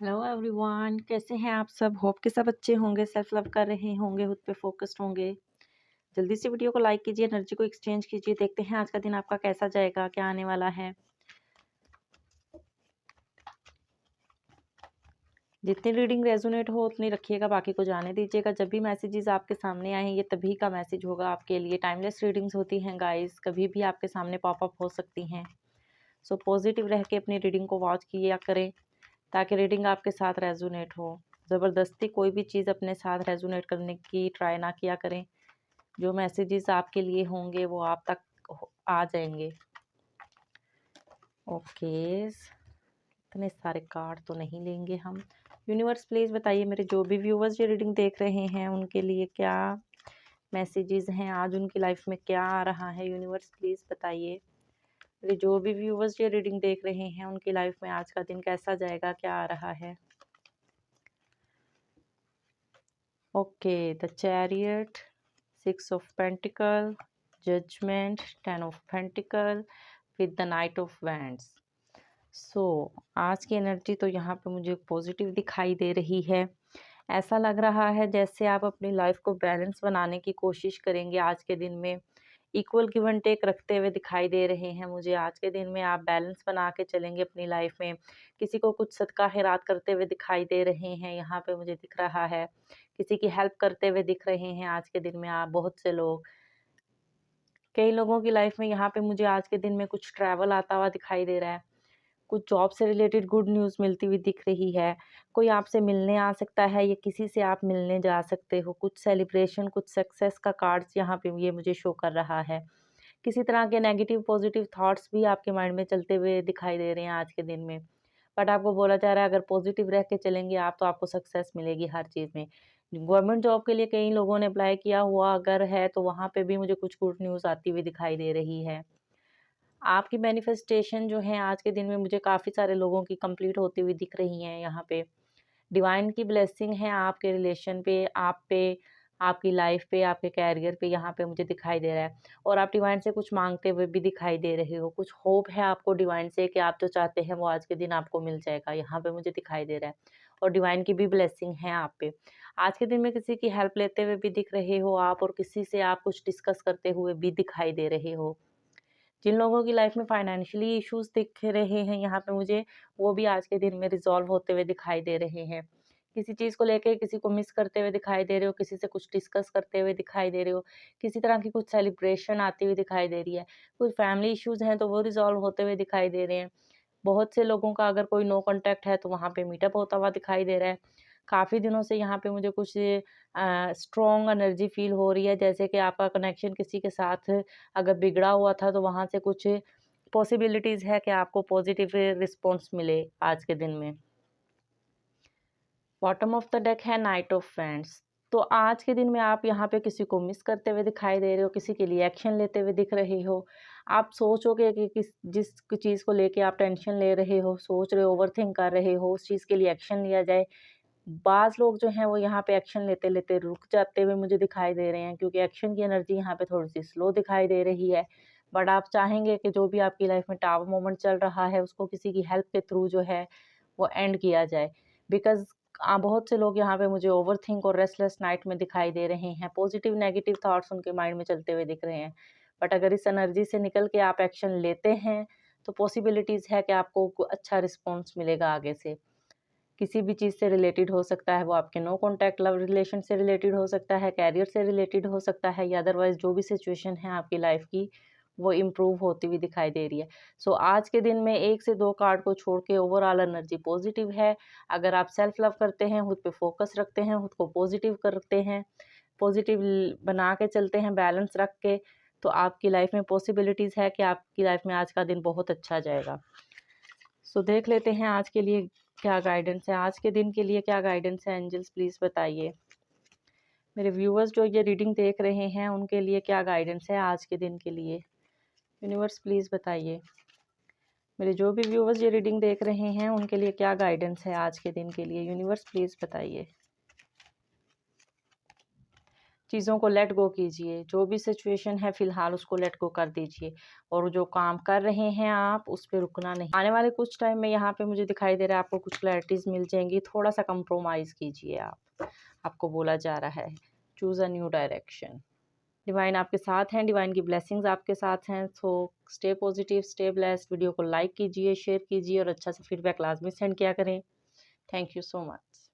Hello everyone, कैसे हैं आप सब। होप के सब अच्छे होंगे, सेल्फ लव कर रहे होंगे, खुद पे फोकस्ड होंगे। जल्दी से वीडियो को लाइक कीजिए, एनर्जी को एक्सचेंज कीजिए। देखते हैं आज का दिन आपका कैसा जाएगा, क्या आने वाला है। जितनी रीडिंग रेजोनेट हो उतनी रखिएगा, बाकी को जाने दीजिएगा। जब भी मैसेजेस आपके सामने आए ये तभी का मैसेज होगा आपके लिए। टाइमलेस रीडिंग्स होती हैं गाइस, कभी भी आपके सामने पॉपअप हो सकती हैं। सो पॉजिटिव रह के अपनी रीडिंग को वॉच किया करें ताकि रीडिंग आपके साथ रेजोनेट हो। ज़बरदस्ती कोई भी चीज़ अपने साथ रेजोनेट करने की ट्राई ना किया करें। जो मैसेजेस आपके लिए होंगे वो आप तक आ जाएंगे। ओके, इतने सारे कार्ड तो नहीं लेंगे हम। यूनिवर्स प्लीज़ बताइए, मेरे जो भी व्यूवर्स ये रीडिंग देख रहे हैं उनके लिए क्या मैसेजेस हैं, आज उनकी लाइफ में क्या आ रहा है। यूनिवर्स प्लीज़ बताइए, मेरे जो भी व्यूवर्स ये रीडिंग देख रहे हैं उनकी लाइफ में आज का दिन कैसा जाएगा, क्या आ रहा है। Okay, the chariot, 6 of pentacle, judgement, 10 of pentacle with the knight of wands. So आज की एनर्जी तो यहाँ पे मुझे पॉजिटिव दिखाई दे रही है। ऐसा लग रहा है जैसे आप अपनी लाइफ को बैलेंस बनाने की कोशिश करेंगे आज के दिन में। इक्वल गिव एंड टेक रखते हुए दिखाई दे रहे हैं मुझे। आज के दिन में आप बैलेंस बना के चलेंगे अपनी लाइफ में। किसी को कुछ सदका खैरात करते हुए दिखाई दे रहे हैं, यहाँ पे मुझे दिख रहा है। किसी की हेल्प करते हुए दिख रहे हैं आज के दिन में आप, बहुत से लोग। कई लोगों की लाइफ में यहाँ पे मुझे आज के दिन में कुछ ट्रैवल आता हुआ दिखाई दे रहा है। कुछ जॉब से रिलेटेड गुड न्यूज़ मिलती हुई दिख रही है। कोई आपसे मिलने आ सकता है या किसी से आप मिलने जा सकते हो। कुछ सेलिब्रेशन, कुछ सक्सेस का कार्ड्स यहाँ पे ये मुझे शो कर रहा है। किसी तरह के नेगेटिव पॉजिटिव थॉट्स भी आपके माइंड में चलते हुए दिखाई दे रहे हैं आज के दिन में। बट आपको बोला जा रहा है अगर पॉजिटिव रह के चलेंगे आप तो आपको सक्सेस मिलेगी हर चीज़ में। गवर्नमेंट जॉब के लिए कई लोगों ने अप्लाई किया हुआ अगर है तो वहाँ पे भी मुझे कुछ गुड न्यूज़ आती हुई दिखाई दे रही है। आपकी मैनिफेस्टेशन जो है आज के दिन में मुझे काफ़ी सारे लोगों की कंप्लीट होती हुई दिख रही हैं यहाँ पे। डिवाइन की ब्लेसिंग है आपके रिलेशन पे, आप पे, आपकी लाइफ पे, आपके कैरियर पे, यहाँ पे मुझे दिखाई दे रहा है। और आप डिवाइन से कुछ मांगते हुए भी दिखाई दे रहे हो। कुछ होप है आपको डिवाइन से कि आप जो चाहते हैं वो आज के दिन आपको मिल जाएगा, यहाँ पे मुझे दिखाई दे रहा है। और डिवाइन की भी ब्लेसिंग है आप पे। आज के दिन में किसी की हेल्प लेते हुए भी दिख रहे हो आप, और किसी से आप कुछ डिस्कस करते हुए भी दिखाई दे रहे हो। जिन लोगों की लाइफ में फाइनेंशियली इश्यूज दिख रहे हैं यहाँ पे मुझे, वो भी आज के दिन में रिजॉल्व होते हुए दिखाई दे रहे हैं। किसी चीज़ को लेके किसी को मिस करते हुए दिखाई दे रहे हो, किसी से कुछ डिस्कस करते हुए दिखाई दे रहे हो, किसी तरह की कुछ सेलिब्रेशन आती हुई दिखाई दे रही है। कुछ फैमिली इश्यूज हैं तो वो रिजॉल्व होते हुए दिखाई दे रहे हैं। बहुत से लोगों का अगर कोई नो कॉन्टैक्ट है तो वहाँ पे मीटअप होता हुआ दिखाई दे रहा है। काफ़ी दिनों से यहाँ पे मुझे कुछ स्ट्रॉन्ग एनर्जी फ़ील हो रही है, जैसे कि आपका कनेक्शन किसी के साथ अगर बिगड़ा हुआ था तो वहाँ से कुछ पॉसिबिलिटीज़ है कि आपको पॉजिटिव रिस्पॉन्स मिले आज के दिन में। बॉटम ऑफ द डेक है नाइट ऑफ वैंड्स। तो आज के दिन में आप यहाँ पे किसी को मिस करते हुए दिखाई दे रहे हो, किसी के लिए एक्शन लेते हुए दिख रहे हो। आप सोचोगे कि जिस चीज़ को लेके आप टेंशन ले रहे हो, सोच रहे हो, ओवरथिंक कर रहे हो, उस चीज़ के लिए एक्शन लिया जाए। बाज़ लोग जो हैं वो यहाँ पे एक्शन लेते-लेते रुक जाते हुए मुझे दिखाई दे रहे हैं, क्योंकि एक्शन की एनर्जी यहाँ पे थोड़ी-सी स्लो दिखाई दे रही है। बट आप चाहेंगे कि जो भी आपकी लाइफ में टावर मोमेंट चल रहा है उसको किसी की हेल्प के थ्रू जो है वो एंड किया जाए। बिकॉज़ बहुत से लोग यहाँ पे मुझे ओवरथिंक और रेस्टलेस नाइट में दिखाई दे रहे हैं। पॉजिटिव नेगेटिव थॉट्स उनके माइंड में चलते हुए दिख रहे हैं। बट अगर इस एनर्जी से निकल के आप एक्शन लेते हैं तो पॉसिबिलिटीज़ है कि आपको अच्छा रिस्पॉन्स मिलेगा आगे से। किसी भी चीज़ से रिलेटेड हो सकता है, वो आपके नो कॉन्टैक्ट लव रिलेशन से रिलेटेड हो सकता है, कैरियर से रिलेटेड हो सकता है, या अदरवाइज़ जो भी सिचुएशन है आपकी लाइफ की वो इम्प्रूव होती हुई दिखाई दे रही है। सो आज के दिन में 1 से 2 कार्ड को छोड़ के ओवरऑल एनर्जी पॉजिटिव है। अगर आप सेल्फ लव करते हैं, खुद पे फोकस रखते हैं, खुद को पॉजिटिव करते हैं, पॉजिटिव बना के चलते हैं बैलेंस रख के, तो आपकी लाइफ में पॉसिबिलिटीज़ है कि आपकी लाइफ में आज का दिन बहुत अच्छा जाएगा। सो देख लेते हैं आज के लिए क्या गाइडेंस है, आज के दिन के लिए क्या गाइडेंस है। एंजल्स प्लीज़ बताइए, मेरे व्यूअर्स जो ये रीडिंग देख रहे हैं उनके लिए क्या गाइडेंस है आज के दिन के लिए। यूनिवर्स प्लीज़ बताइए, मेरे जो भी व्यूअर्स ये रीडिंग देख रहे हैं उनके लिए क्या गाइडेंस है आज के दिन के लिए। यूनिवर्स प्लीज़ बताइए। चीज़ों को लेट गो कीजिए, जो भी सिचुएशन है फ़िलहाल उसको लेट गो कर दीजिए और जो काम कर रहे हैं आप उस पे रुकना नहीं। आने वाले कुछ टाइम में यहाँ पे मुझे दिखाई दे रहा है आपको कुछ क्लैरिटीज़ मिल जाएँगी, थोड़ा-सा कंप्रोमाइज़ कीजिए आप। आपको बोला जा रहा है choose a new direction. Divine आपके साथ हैं, डिवाइन की ब्लेसिंग्स आपके साथ हैं। So stay positive, stay blessed. Video को लाइक कीजिए, शेयर कीजिए और अच्छा सा फीडबैक लाज़मी सेंड किया करें। Thank you so much.